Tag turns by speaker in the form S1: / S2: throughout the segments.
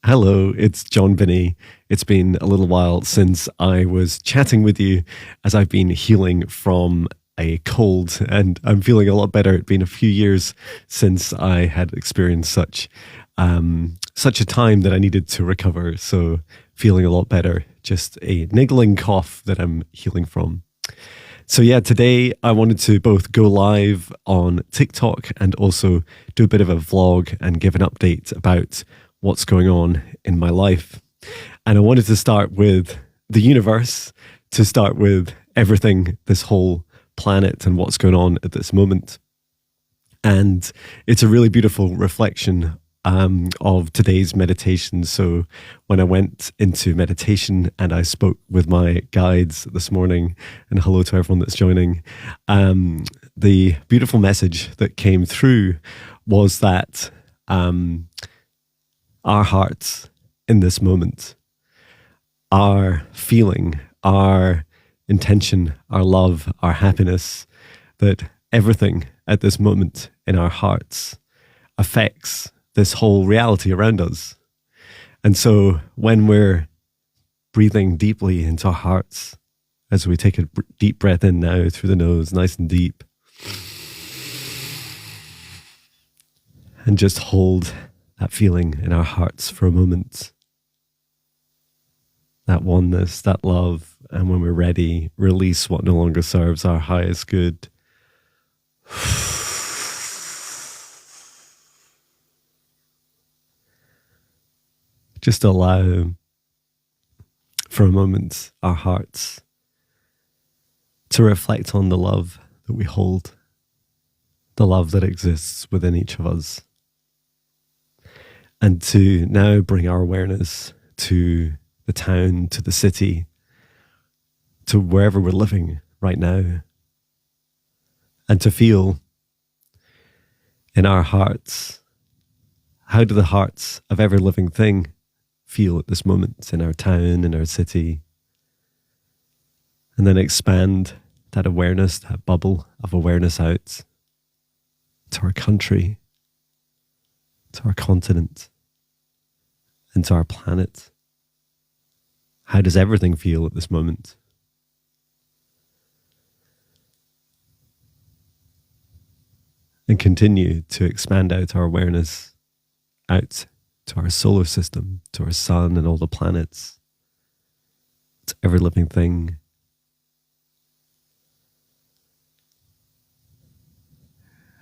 S1: Hello, it's Jon Binnie. It's been a little while since I was chatting with you as I've been healing from a cold, and I'm feeling a lot better. It's been a few years since I had experienced such a time that I needed to recover. So feeling a lot better. Just a niggling cough that I'm healing from. So yeah, today I wanted to both go live on TikTok and also do a bit of a vlog and give an update about what's going on in my life. And I wanted to start with the universe, to start with everything, this whole planet and what's going on at this moment. And it's a really beautiful reflection of today's meditation. So when I went into meditation and I spoke with my guides this morning, and hello to everyone that's joining, the beautiful message that came through was that our hearts in this moment, our feeling, our intention, our love, our happiness, that everything at this moment in our hearts affects this whole reality around us. And so when we're breathing deeply into our hearts, as we take a deep breath in now through the nose, nice and deep, and just hold that feeling in our hearts for a moment, that oneness, that love, and when we're ready, release what no longer serves our highest good. Just allow for a moment our hearts to reflect on the love that we hold, the love that exists within each of us. And to now bring our awareness to the town, to the city, to wherever we're living right now. And to feel in our hearts, how do the hearts of every living thing feel at this moment in our town, in our city? And then expand that awareness, that bubble of awareness out to our country, to our continent, and to our planet. How does everything feel at this moment? And continue to expand out our awareness out to our solar system, to our sun and all the planets, to every living thing.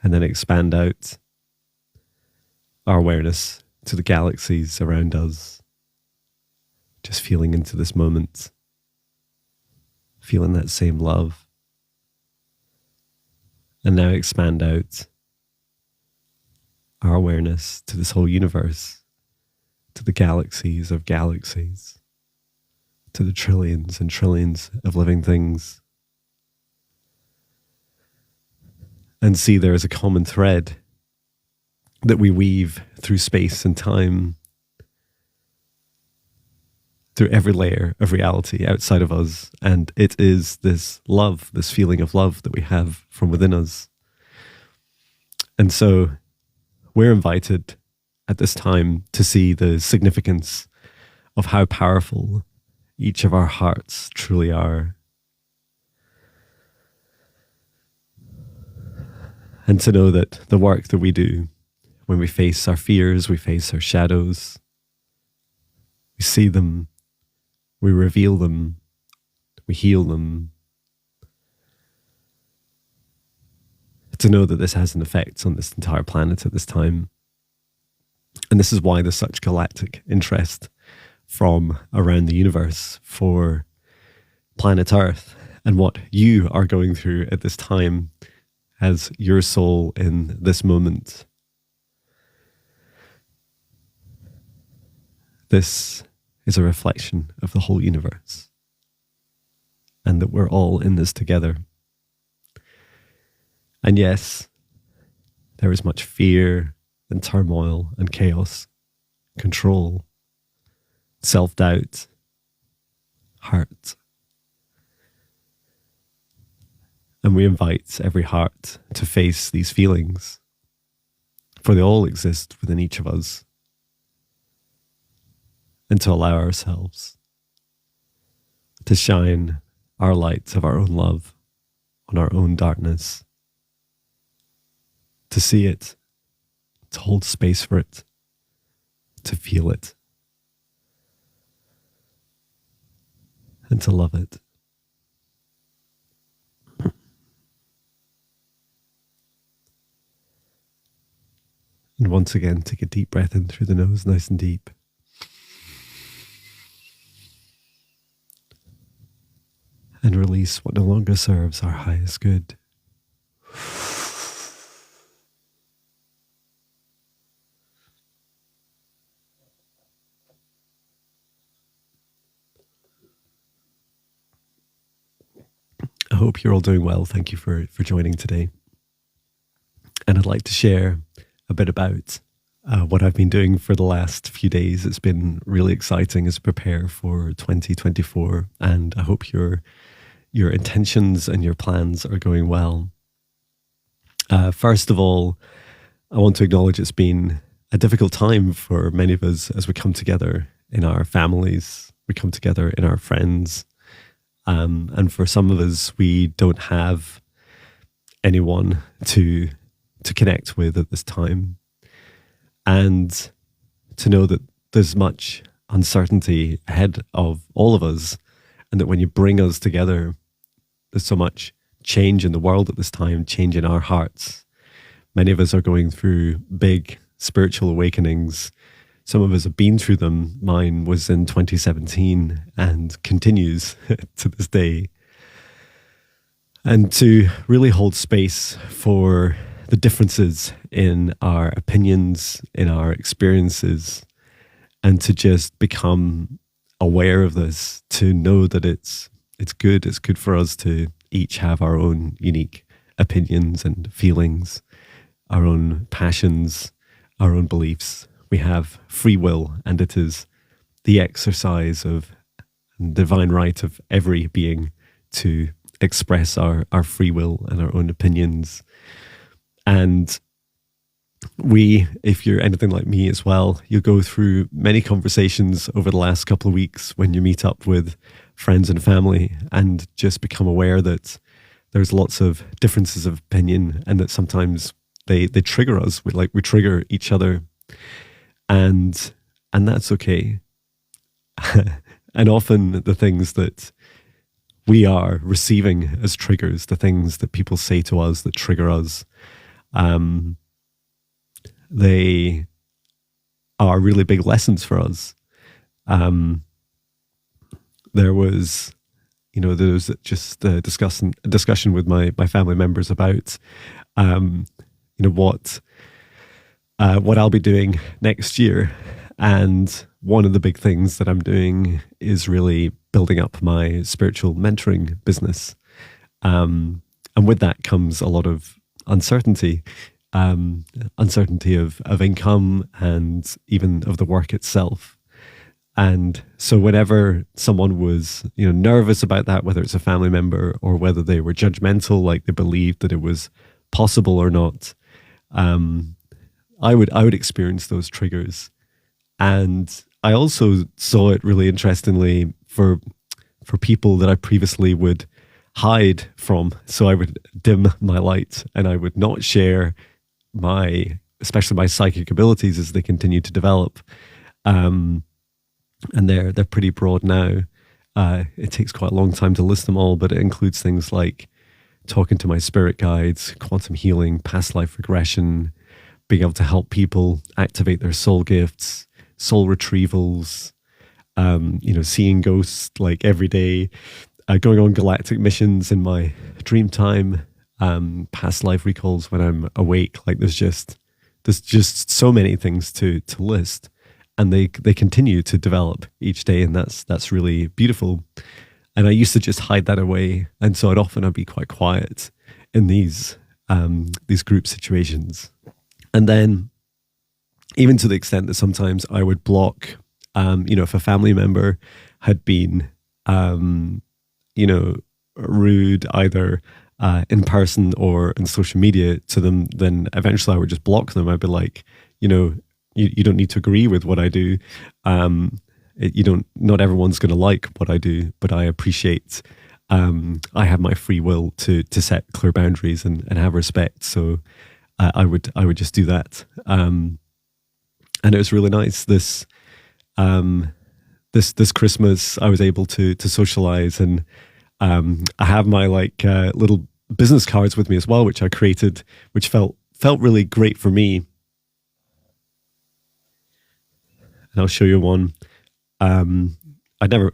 S1: And then expand out our awareness to the galaxies around us. Just feeling into this moment, feeling that same love. And now expand out our awareness to this whole universe, to the galaxies of galaxies, to the trillions and trillions of living things. And see there is a common thread that we weave through space and time, through every layer of reality outside of us. And it is this love, this feeling of love that we have from within us. And so we're invited at this time to see the significance of how powerful each of our hearts truly are. And to know that the work that we do, when we face our fears, we face our shadows, we see them, we reveal them, we heal them. To know that this has an effect on this entire planet at this time. And this is why there's such galactic interest from around the universe for planet Earth and what you are going through at this time as your soul in this moment. This is a reflection of the whole universe, and that we're all in this together. And yes, there is much fear and turmoil and chaos, control, self-doubt, hurt. And we invite every heart to face these feelings, for they all exist within each of us. and to allow ourselves to shine our light of our own love on our own darkness, to see it, to hold space for it, to feel it, and to love it. And once again, take a deep breath in through the nose, nice and deep. And release what no longer serves our highest good. I hope you're all doing well. Thank you for joining today. And I'd like to share a bit about what I've been doing for the last few days. It's been really exciting as I prepare for 2024, and I hope your intentions and your plans are going well. First of all, I want to acknowledge it's been a difficult time for many of us as we come together in our families, we come together in our friends, and for some of us, we don't have anyone to connect with at this time. And to know that there's much uncertainty ahead of all of us, and that when you bring us together, there's so much change in the world at this time, change in our hearts. Many of us are going through big spiritual awakenings. Some of us have been through them. Mine was in 2017 and continues to this day. And to really hold space for the differences in our opinions, in our experiences, and to just become aware of this, to know that it's good for us to each have our own unique opinions and feelings, our own passions, our own beliefs. We have free will, and it is the exercise of divine right of every being to express our free will and our own opinions. And if you're anything like me as well, you'll go through many conversations over the last couple of weeks when you meet up with friends and family, and just become aware that there's lots of differences of opinion, and that sometimes they trigger us. We trigger each other, and that's okay. And often the things that we are receiving as triggers, the things that people say to us that trigger us, they are really big lessons for us. There was just a discussion with my family members about, what I'll be doing next year. And one of the big things that I'm doing is really building up my spiritual mentoring business. And with that comes a lot of uncertainty of income, and even of the work itself. And so whenever someone was, nervous about that, whether it's a family member or whether they were judgmental, like they believed that it was possible or not, I would experience those triggers. And I also saw it really interestingly for people that I previously would hide from. So I would dim my light, and I would not share especially my psychic abilities as they continue to develop. And they're pretty broad now. It takes quite a long time to list them all, but it includes things like talking to my spirit guides, quantum healing, past life regression, being able to help people activate their soul gifts, soul retrievals, seeing ghosts like every day, going on galactic missions in my dream time, past life recalls when I'm awake. Like there's just so many things to list, and they continue to develop each day, and that's really beautiful. And I used to just hide that away, and so I'd be quite quiet in these group situations. And then even to the extent that sometimes I would block, if a family member had been, rude either in person or in social media to them, then eventually I would just block them. I'd be like, you don't need to agree with what I do. not everyone's going to like what I do, but I appreciate I have my free will to set clear boundaries and have respect. So I would just do that. And it was really nice. This Christmas, I was able to socialize, and I have my little business cards with me as well, which I created, which felt really great for me. And I'll show you one. I'm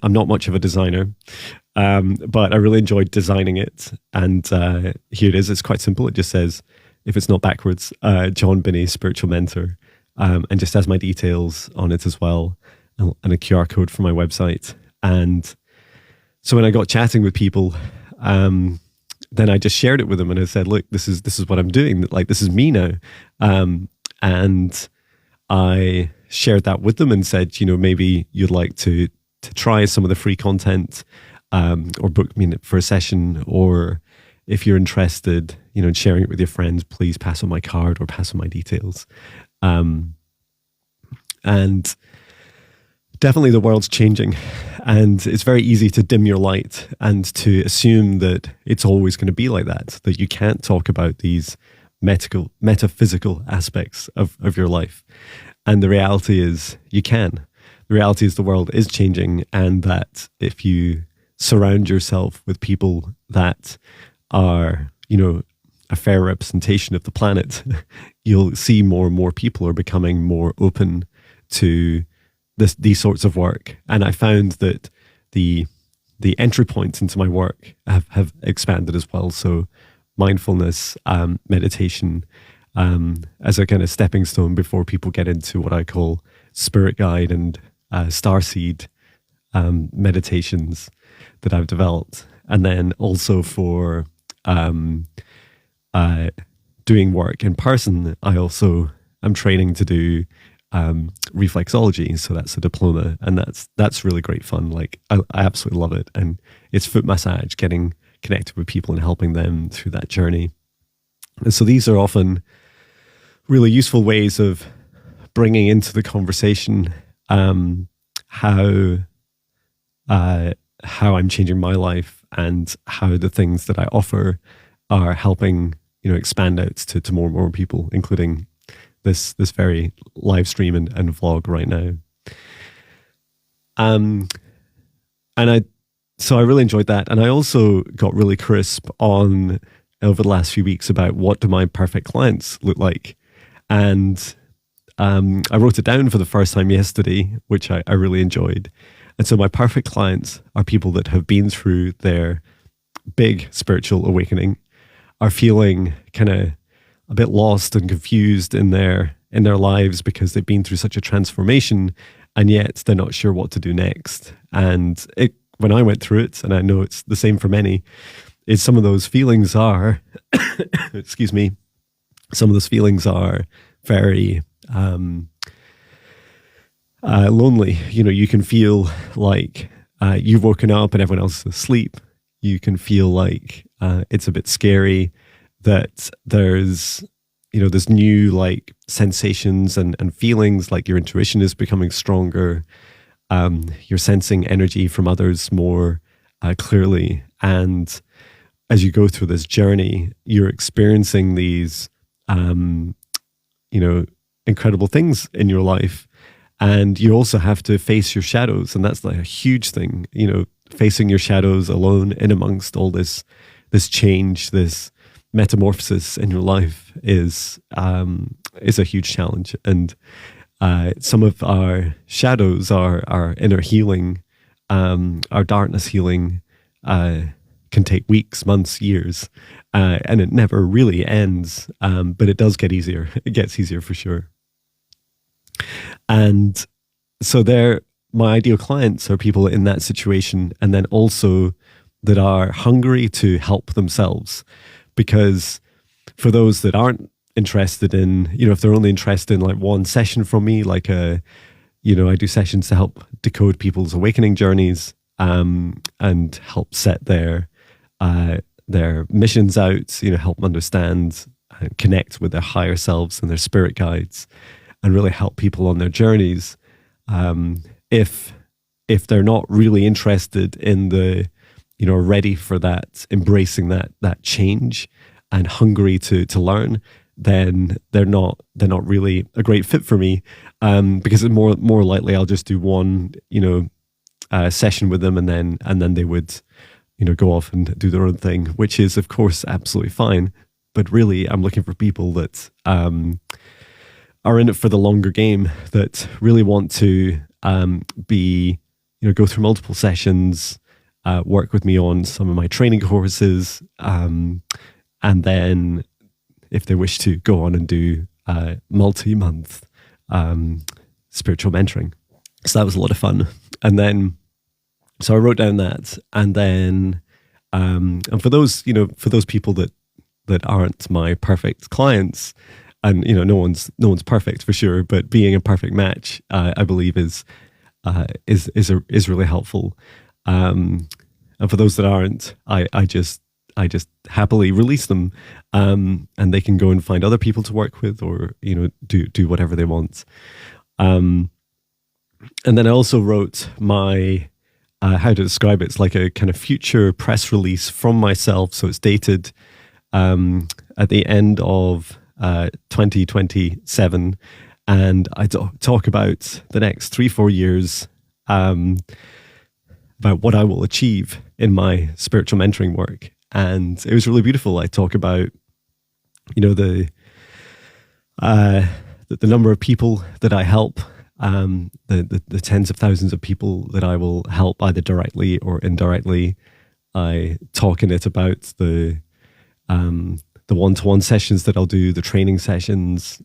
S1: not much of a designer, but I really enjoyed designing it. And here it is. It's quite simple. It just says, if it's not backwards, Jon Binnie, spiritual mentor, and just has my details on it as well, and a QR code for my website. And so when I got chatting with people, then I just shared it with them, and I said, look, this is what I'm doing. Like, this is me now. And I shared that with them and said, maybe you'd like to try some of the free content, or book me for a session, or if you're interested, in sharing it with your friends, please pass on my card or pass on my details. And definitely the world's changing, and it's very easy to dim your light and to assume that it's always going to be like that you can't talk about these metaphysical aspects of your life. And the reality is you can. The reality is the world is changing, and that if you surround yourself with people that are, a fair representation of the planet, you'll see more and more people are becoming more open to these sorts of work. And I found that the entry points into my work have expanded as well. So mindfulness, meditation, as a kind of stepping stone before people get into what I call spirit guide and starseed meditations that I've developed. And then also for doing work in person, I'm training to do reflexology. So that's a diploma, and that's really great fun. Like, I absolutely love it. And it's foot massage, getting connected with people and helping them through that journey. And so these are often really useful ways of bringing into the conversation how I'm changing my life, and how the things that I offer are helping, expand out to more and more people, including this very live stream and vlog right now. So I really enjoyed that. And I also got really crisp on, over the last few weeks, about what do my perfect clients look like. And I wrote it down for the first time yesterday, which I really enjoyed. And so my perfect clients are people that have been through their big spiritual awakening, are feeling kind of a bit lost and confused in their lives because they've been through such a transformation, and yet they're not sure what to do next. And when I went through it, and I know it's the same for many, is some of those feelings are, excuse me, some of those feelings are very lonely. You can feel like you've woken up and everyone else is asleep. You can feel like it's a bit scary, that there's new sensations and feelings, like your intuition is becoming stronger. You're sensing energy from others more clearly. And as you go through this journey, you're experiencing these, incredible things in your life. And you also have to face your shadows. And that's a huge thing, facing your shadows alone in amongst all this change, this metamorphosis in your life is a huge challenge. And some of our shadows, our inner healing, our darkness healing, can take weeks, months, years, and it never really ends. But it does get easier. It gets easier for sure. And so my ideal clients are people in that situation, and then also that are hungry to help themselves. Because for those that aren't interested in, if they're only interested in one session from me, I do sessions to help decode people's awakening journeys, and help set their missions out, help them understand and connect with their higher selves and their spirit guides, and really help people on their journeys. If if they're not really interested in the, ready for that, embracing that change and hungry to learn, then they're not really a great fit for me, because it's more likely I'll just do one session with them, and then they would go off and do their own thing, which is of course absolutely fine. But really, I'm looking for people that are in it for the longer game, that really want to go through multiple sessions, work with me on some of my training courses, and then if they wish to go on and do multi-month spiritual mentoring. So that was a lot of fun. And then, so I wrote down that, and then, and for those people that aren't my perfect clients, and no one's perfect for sure, but being a perfect match, I believe is really helpful. And for those that aren't, I just happily release them, and they can go and find other people to work with, or do whatever they want. And then I also wrote my how to describe it. It's like a kind of future press release from myself. So it's dated at the end of 2027, and I talk about the next 3-4 years, about what I will achieve in my spiritual mentoring work. And it was really beautiful. I talk about the number of people that I help, the tens of thousands of people that I will help either directly or indirectly. I talk in it about the one-to-one sessions that I'll do, the training sessions,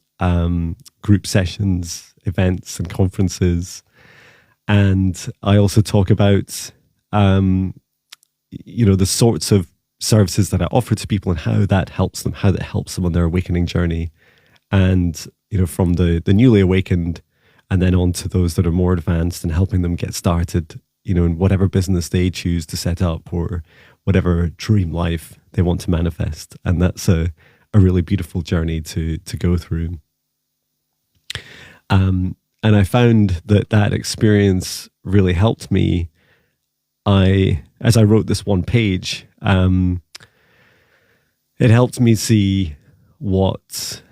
S1: group sessions, events and conferences. And I also talk about, the sorts of services that I offer to people and how that helps them on their awakening journey. And, from the newly awakened, and then on to those that are more advanced, and helping them get started, in whatever business they choose to set up, or whatever dream life they want to manifest. And that's a really beautiful journey to go through. And I found that experience really helped me. As I wrote this one page, it helped me see what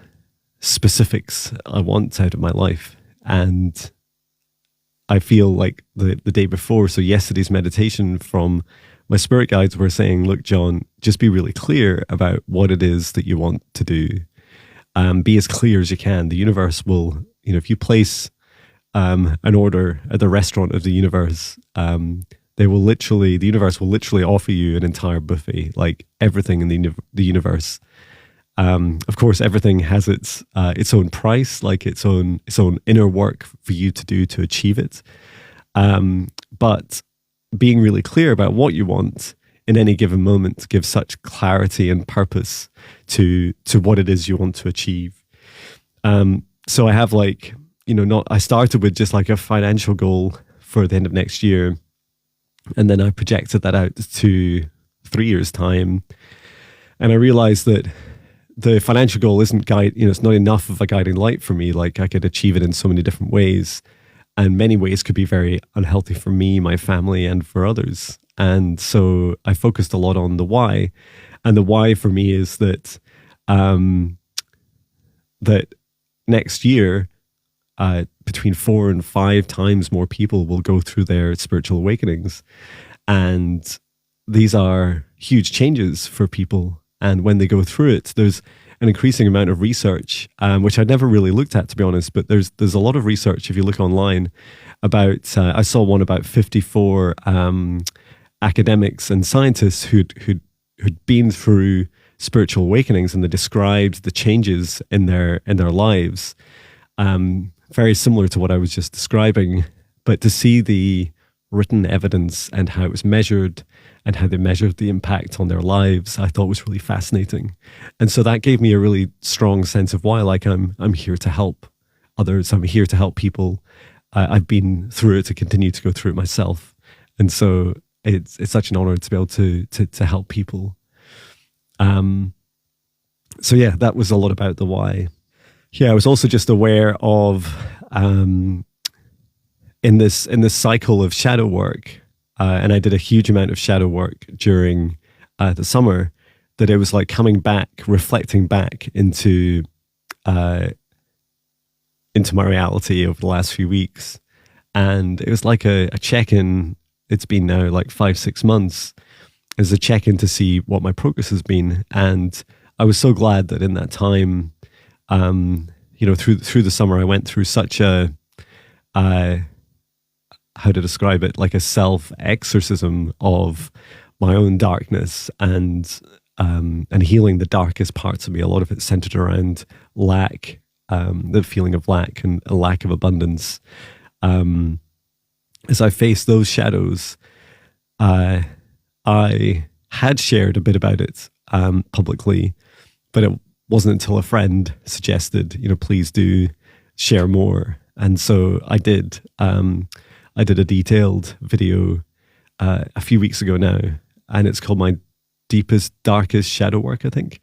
S1: specifics I want out of my life. And I feel like the day before, so yesterday's meditation, from my spirit guides were saying, look, Jon, just be really clear about what it is that you want to do. Be as clear as you can. The universe will, if you place an order at the restaurant of the universe, the universe will literally offer you an entire buffet, like everything in the universe. Of course, everything has its own price, like its own inner work for you to do to achieve it. But being really clear about what you want in any given moment gives such clarity and purpose to what it is you want to achieve. So I have I started with just like a financial goal for the end of next year. And then I projected that out to 3 years' time. And I realized that the financial goal isn't it's not enough of a guiding light for me. Like, I could achieve it in so many different ways, and many ways could be very unhealthy for me, my family, and for others. And so I focused a lot on the why. And the why for me is that, that next year, between 4 and 5 times more people will go through their spiritual awakenings. And these are huge changes for people. And when they go through it, there's an increasing amount of research, which I'd never really looked at, to be honest, but there's a lot of research, if you look online, about, I saw one about 54 academics and scientists who'd been through spiritual awakenings, and they described the changes in their lives. Very similar to what I was just describing, but to see the written evidence and how it was measured and how they measured the impact on their lives, I thought was really fascinating. And so that gave me a really strong sense of why, I'm here to help others. I'm here to help people. I've been through it to continue to go through it myself. And so it's such an honor to be able to help people. So yeah, that was a lot about the why. Yeah, I was also just aware of in this cycle of shadow work, and I did a huge amount of shadow work during the summer, that it was like coming back, reflecting back into my reality over the last few weeks. And it was like a check-in. It's been now like 5-6 months as a check-in to see what my progress has been. And I was so glad that in that time, through the summer, I went through such a, how to describe it, like a self-exorcism of my own darkness and healing the darkest parts of me. A lot of it centered around lack, the feeling of lack and a lack of abundance. As I faced those shadows, I had shared a bit about it publicly, but it wasn't until a friend suggested, please do share more. And so I did. I did a detailed video a few weeks ago now, and it's called My Deepest, Darkest Shadow Work, I think.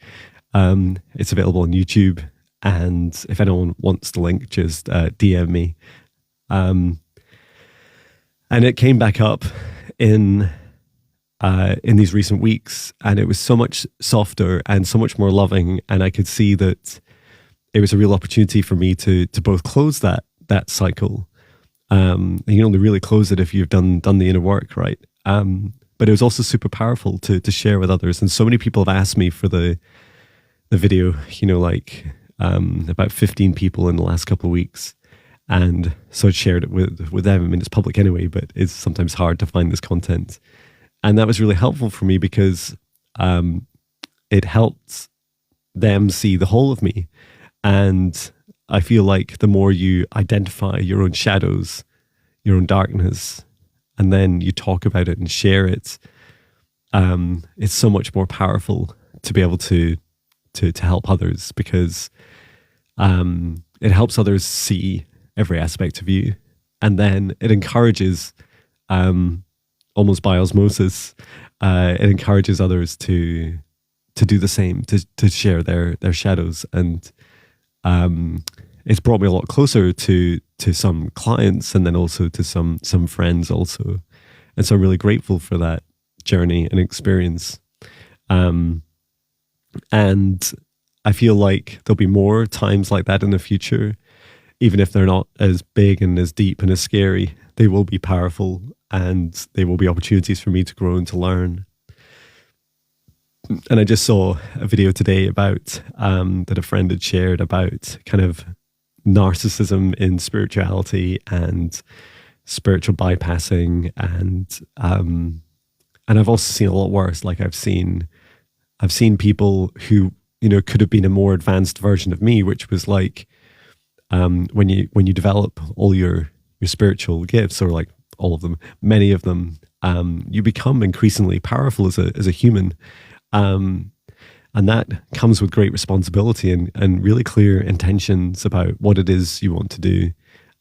S1: It's available on YouTube, and if anyone wants the link, just DM me. And it came back up in these recent weeks, and it was so much softer and so much more loving, and I could see that it was a real opportunity for me to both close that cycle. And you can only really close it if you've done the inner work, right? But it was also super powerful to share with others. And so many people have asked me for the video, about 15 people in the last couple of weeks. And so I shared it with them. I mean, it's public anyway, but it's sometimes hard to find this content. And that was really helpful for me because it helped them see the whole of me. And I feel like the more you identify your own shadows, your own darkness, and then you talk about it and share it, it's so much more powerful to be able to help others, because it helps others see every aspect of you, and then it encourages, almost by osmosis, it encourages others to do the same, to share their shadows. And it's brought me a lot closer to some clients, and then also to some friends also. And so I'm really grateful for that journey and experience. And I feel like there'll be more times like that in the future, even if they're not as big and as deep and as scary. They will be powerful, and they will be opportunities for me to grow and to learn. And I just saw a video today about that a friend had shared about kind of narcissism in spirituality and spiritual bypassing, and I've also seen a lot worse. Like I've seen people who could have been a more advanced version of me, which was like when you develop all your spiritual gifts, or like all of them, many of them, you become increasingly powerful as a human. And that comes with great responsibility and really clear intentions about what it is you want to do.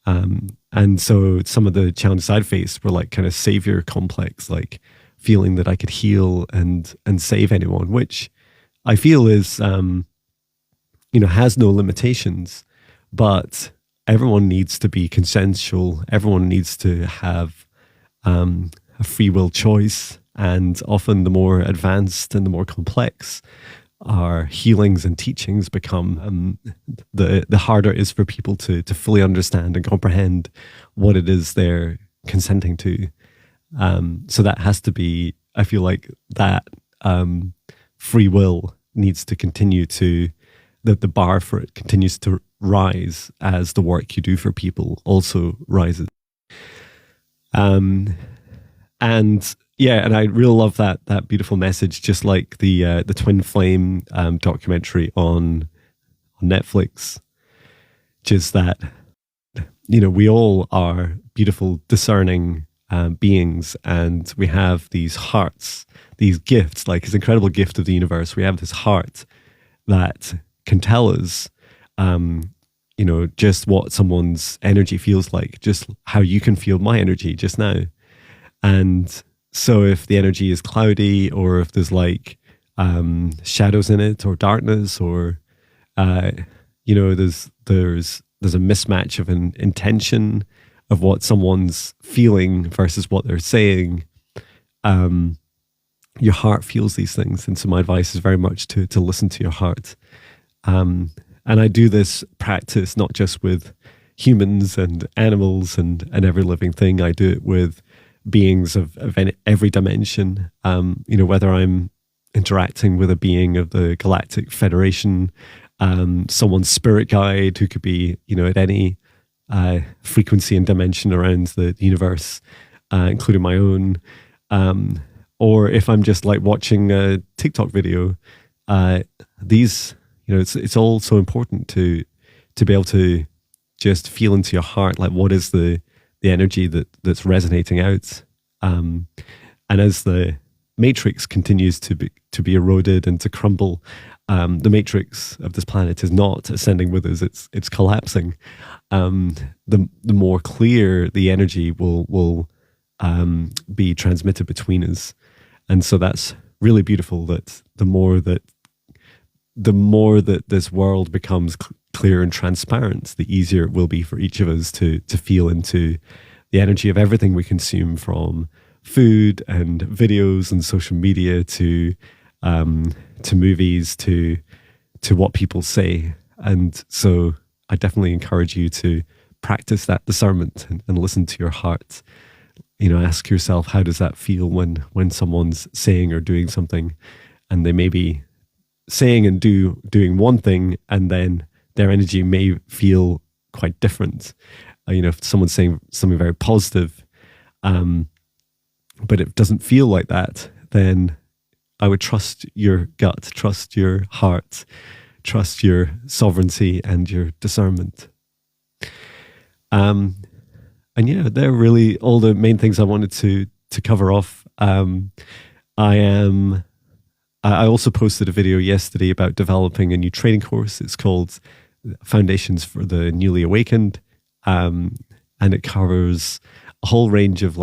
S1: And so some of the challenges I'd faced were like kind of savior complex, like feeling that I could heal and save anyone, which I feel is, has no limitations, but everyone needs to be consensual. Everyone needs to have a free will choice. And often the more advanced and the more complex our healings and teachings become, the harder it is for people to fully understand and comprehend what it is they're consenting to. So that has to be, I feel like that free will needs to continue the bar for it continues to rise as the work you do for people also rises. And I really love that beautiful message, just like the Twin Flame documentary on Netflix. Just that, we all are beautiful, discerning beings, and we have these hearts, these gifts, like this incredible gift of the universe. We have this heart that can tell us, just what someone's energy feels like, just how you can feel my energy just now. And so if the energy is cloudy, or if there's like shadows in it, or darkness, or there's a mismatch of an intention of what someone's feeling versus what they're saying, your heart feels these things. And so my advice is very much to listen to your heart. And I do this practice not just with humans and animals and every living thing. I do it with beings of every dimension. Whether I'm interacting with a being of the Galactic Federation, someone's spirit guide who could be, at any frequency and dimension around the universe, including my own. Or if I'm just like watching a TikTok video, it's all so important to be able to just feel into your heart, like what is the energy that's resonating out. And as the matrix continues to be eroded and to crumble, the matrix of this planet is not ascending with us; it's collapsing. The more clear the energy will be transmitted between us, and so that's really beautiful. That the more that this world becomes clear and transparent, the easier it will be for each of us to feel into the energy of everything we consume, from food and videos and social media to movies to what people say. And so I definitely encourage you to practice that discernment and listen to your heart. Ask yourself, how does that feel when someone's saying or doing something, and they may be saying and doing one thing, and then their energy may feel quite different. If someone's saying something very positive, but it doesn't feel like that, then I would trust your gut, trust your heart, trust your sovereignty and your discernment. And yeah, they're really all the main things I wanted to cover off. I also posted a video yesterday about developing a new training course. It's called Foundations for the Newly Awakened. And it covers a whole range of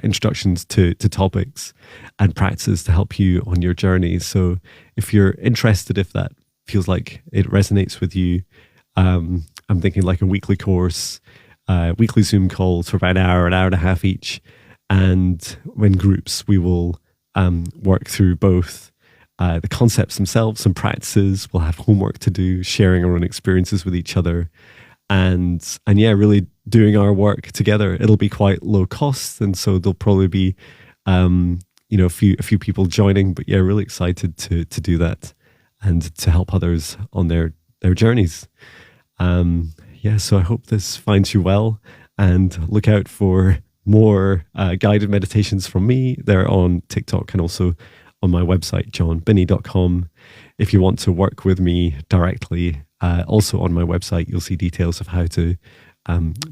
S1: introductions to topics and practices to help you on your journey. So if you're interested, if that feels like it resonates with you, I'm thinking like a weekly course, weekly Zoom calls for about an hour and a half each. And when groups, we will work through both the concepts themselves and practices. We'll have homework to do, sharing our own experiences with each other, and yeah, really doing our work together. It'll be quite low cost, and so there'll probably be a few people joining. But yeah, really excited to do that and to help others on their journeys. So I hope this finds you well, and look out for more guided meditations from me. They're on TikTok and also on my website, jonbinnie.com. If you want to work with me directly, also on my website, you'll see details of how to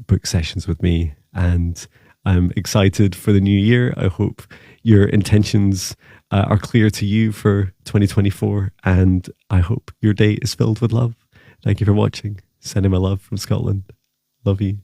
S1: book sessions with me. And I'm excited for the new year. I hope your intentions are clear to you for 2024. And I hope your day is filled with love. Thank you for watching. Sending my love from Scotland. Love you.